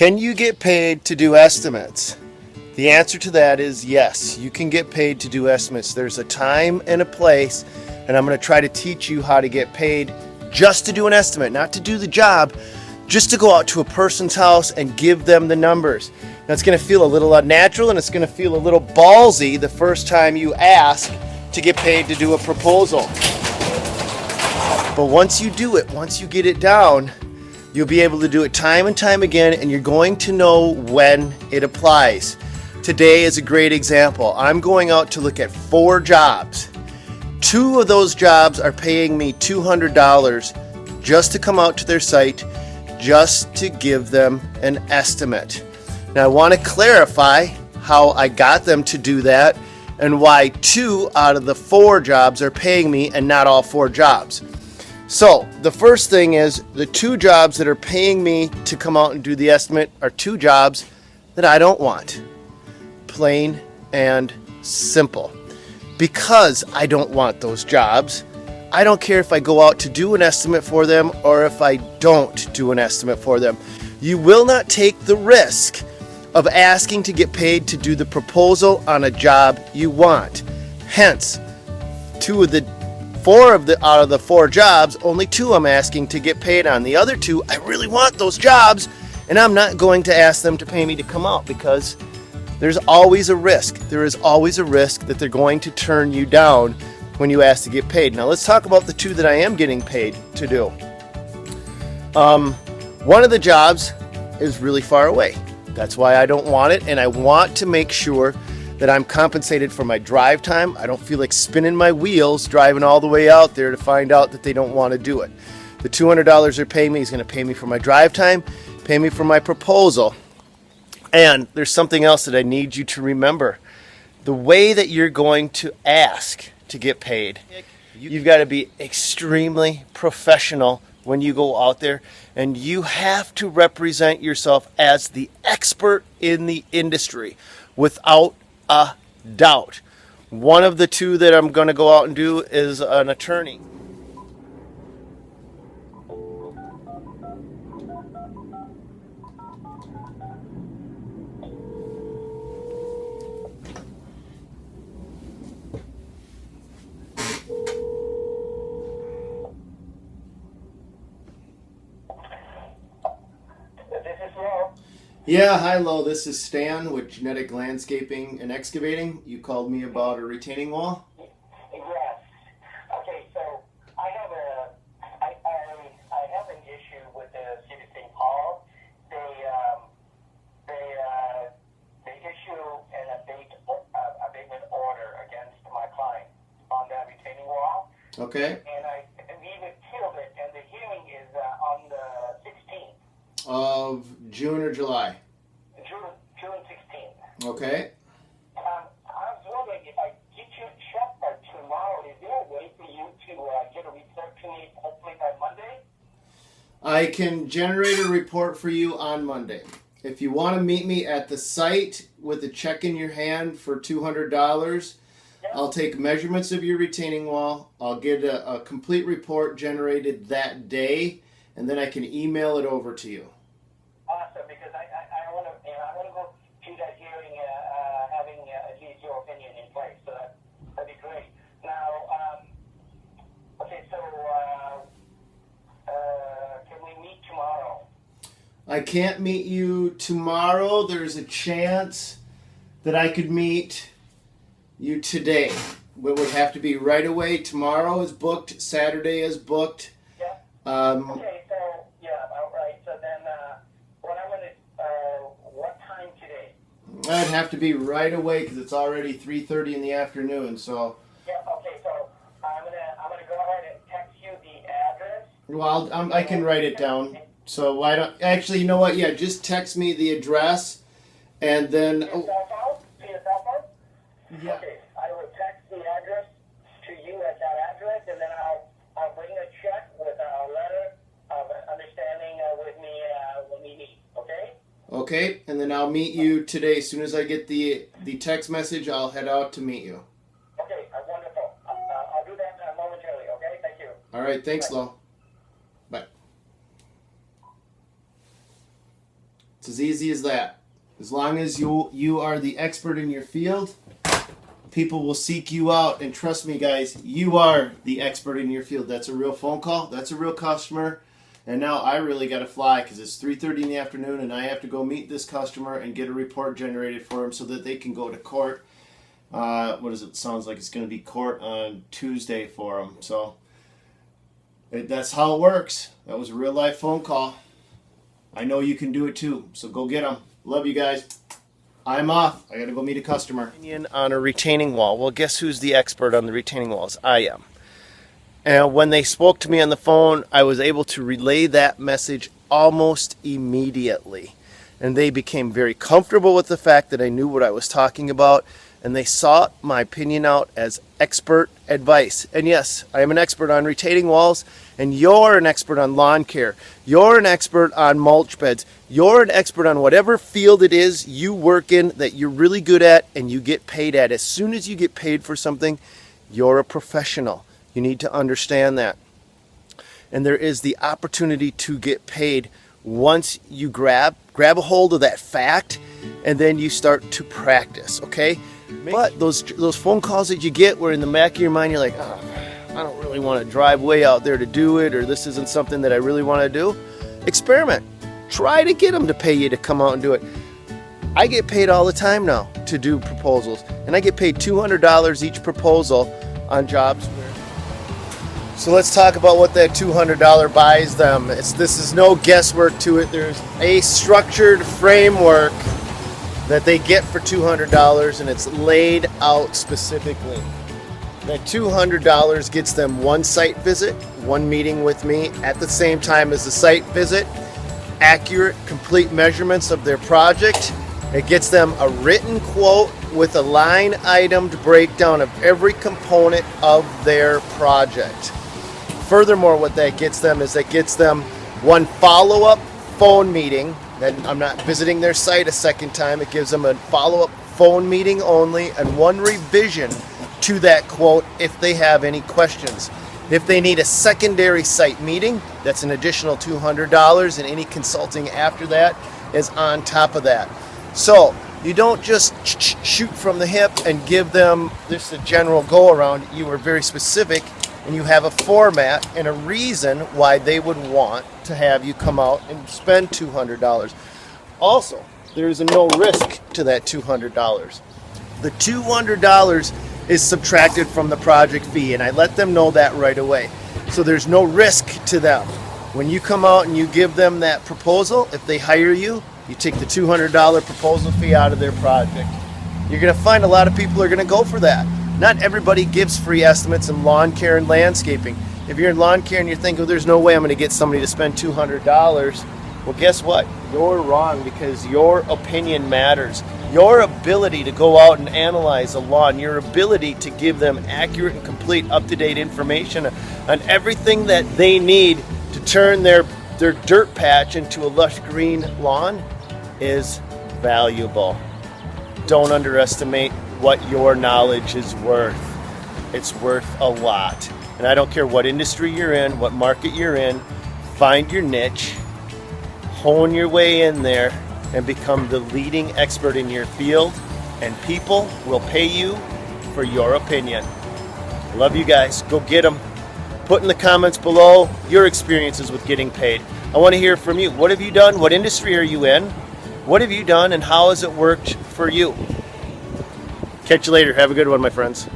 Can you get paid to do estimates? The answer to that is yes, you can get paid to do estimates. There's a time and a place, and I'm going to try to teach you how to get paid just to do an estimate, not to do the job, just to go out to a person's house and give them the numbers. Now it's going to feel a little unnatural and it's going to feel a little ballsy the first time you ask to get paid to do a proposal. But once you do it, once you get it down, you'll be able to do it time and time again, and you're going to know when it applies. Today is a great example. I'm going out to look at 4 jobs. 2 of those jobs are paying me $200 just to come out to their site, just to give them an estimate. Now I want to clarify how I got them to do that and why 2 out of the 4 jobs are paying me and not all 4 jobs. So the first thing is the 2 jobs that are paying me to come out and do the estimate are 2 jobs that I don't want. Plain and simple. Because I don't want those jobs, I don't care if I go out to do an estimate for them or if I don't do an estimate for them. You will not take the risk of asking to get paid to do the proposal on a job you want. Hence, 2 of the 4 out of the 4 jobs, only 2 I'm asking to get paid on. The other 2, I really want those jobs, and I'm not going to ask them to pay me to come out because there's always a risk. There is always a risk that they're going to turn you down when you ask to get paid. Now let's talk about the 2 that I am getting paid to do. One of the jobs is really far away. That's why I don't want it, and I want to make sure that I'm compensated for my drive time. I don't feel like spinning my wheels driving all the way out there to find out that they don't want to do it. The $200 they're paying me is going to pay me for my drive time, pay me for my proposal. And there's something else that I need you to remember. The way that you're going to ask to get paid, you've got to be extremely professional when you go out there, and you have to represent yourself as the expert in the industry without a doubt. One of the 2 that I'm going to go out and do is an attorney. Yeah, hi, Lo. This is Stan with Genadek Landscaping and Excavating. You called me about a retaining wall? Yes. Okay, so I have an issue with the city of St. Paul. They issue an abatement order against my client on that retaining wall. Okay. And we appealed it, and the hearing is on the 16th. Of June or July? June 16th. Okay. I was wondering if I get you a check by tomorrow, is there a way for you to get a report to me hopefully by Monday? I can generate a report for you on Monday. If you want to meet me at the site with a check in your hand for $200, Yep. I'll take measurements of your retaining wall. I'll get a complete report generated that day, and then I can email it over to you. Awesome, because I want to go to that hearing having at least your opinion in place, so that'd be great. Now, okay, so can we meet tomorrow? I can't meet you tomorrow. There's a chance that I could meet you today. It would have to be right away. Tomorrow is booked. Saturday is booked. Yeah. Okay, so all right. So then, what time today? I'd have to be right away because it's already 3:30 in the afternoon. So. Yeah. Okay. So I'm gonna go ahead and text you the address. Well, I can write it down. So why don't actually? You know what? Yeah, just text me the address, and then. To your cell phone? To your cell phone? Yeah. Okay. I will text the address to you at that address, and then I'll bring a check with a letter of understanding with me when we meet. Okay. Okay, and then I'll meet you today. As soon as I get the text message, I'll head out to meet you. Okay, wonderful. I'll do that momentarily, okay? Thank you. All right, thanks, Bye. Lo. Bye. It's as easy as that. As long as you are the expert in your field, people will seek you out. And trust me, guys, you are the expert in your field. That's a real phone call. That's a real customer. And now I really got to fly because it's 3:30 in the afternoon and I have to go meet this customer and get a report generated for them so that they can go to court. What does it sounds like? It's going to be court on Tuesday for them. So that's how it works. That was a real life phone call. I know you can do it too. So go get them. Love you guys. I'm off. I got to go meet a customer. On a retaining wall. Well, guess who's the expert on the retaining walls? I am. And when they spoke to me on the phone, I was able to relay that message almost immediately. And they became very comfortable with the fact that I knew what I was talking about. And they sought my opinion out as expert advice. And yes, I am an expert on retaining walls. And you're an expert on lawn care. You're an expert on mulch beds. You're an expert on whatever field it is you work in that you're really good at and you get paid at. As soon as you get paid for something, you're a professional. You need to understand that. And there is the opportunity to get paid once you grab a hold of that fact and then you start to practice, okay? But those phone calls that you get where in the back of your mind you're like, oh, I don't really want to drive way out there to do it, or this isn't something that I really want to do. Experiment. Try to get them to pay you to come out and do it. I get paid all the time now to do proposals, and I get paid $200 each proposal on jobs where... So let's talk about what that $200 buys them. This is no guesswork to it. There's a structured framework that they get for $200, and it's laid out specifically. That $200 gets them one site visit, one meeting with me at the same time as the site visit, accurate, complete measurements of their project. It gets them a written quote with a line itemed breakdown of every component of their project. Furthermore, what that gets them is that gets them one follow-up phone meeting. Then I'm not visiting their site a second time. It gives them a follow-up phone meeting only and one revision to that quote if they have any questions. If they need a secondary site meeting, that's an additional $200, and any consulting after that is on top of that. So you don't just shoot from the hip and give them this a general go-around. You are very specific, and you have a format and a reason why they would want to have you come out and spend $200. Also, there's a no risk to that $200. The $200 is subtracted from the project fee, and I let them know that right away. So there's no risk to them. When you come out and you give them that proposal, if they hire you, you take the $200 proposal fee out of their project. You're going to find a lot of people are going to go for that. Not everybody gives free estimates in lawn care and landscaping. If you're in lawn care and you're thinking, oh, there's no way I'm going to get somebody to spend $200, well, guess what? You're wrong, because your opinion matters. Your ability to go out and analyze a lawn, your ability to give them accurate and complete up-to-date information on everything that they need to turn their dirt patch into a lush green lawn is valuable. Don't underestimate what your knowledge is worth. It's worth a lot. And I don't care what industry you're in, what market you're in, find your niche, hone your way in there, and become the leading expert in your field, and people will pay you for your opinion. Love you guys. Go get them. Put in the comments below your experiences with getting paid. I want to hear from you. What have you done? What industry are you in? What have you done, and how has it worked for you? Catch you later. Have a good one, my friends.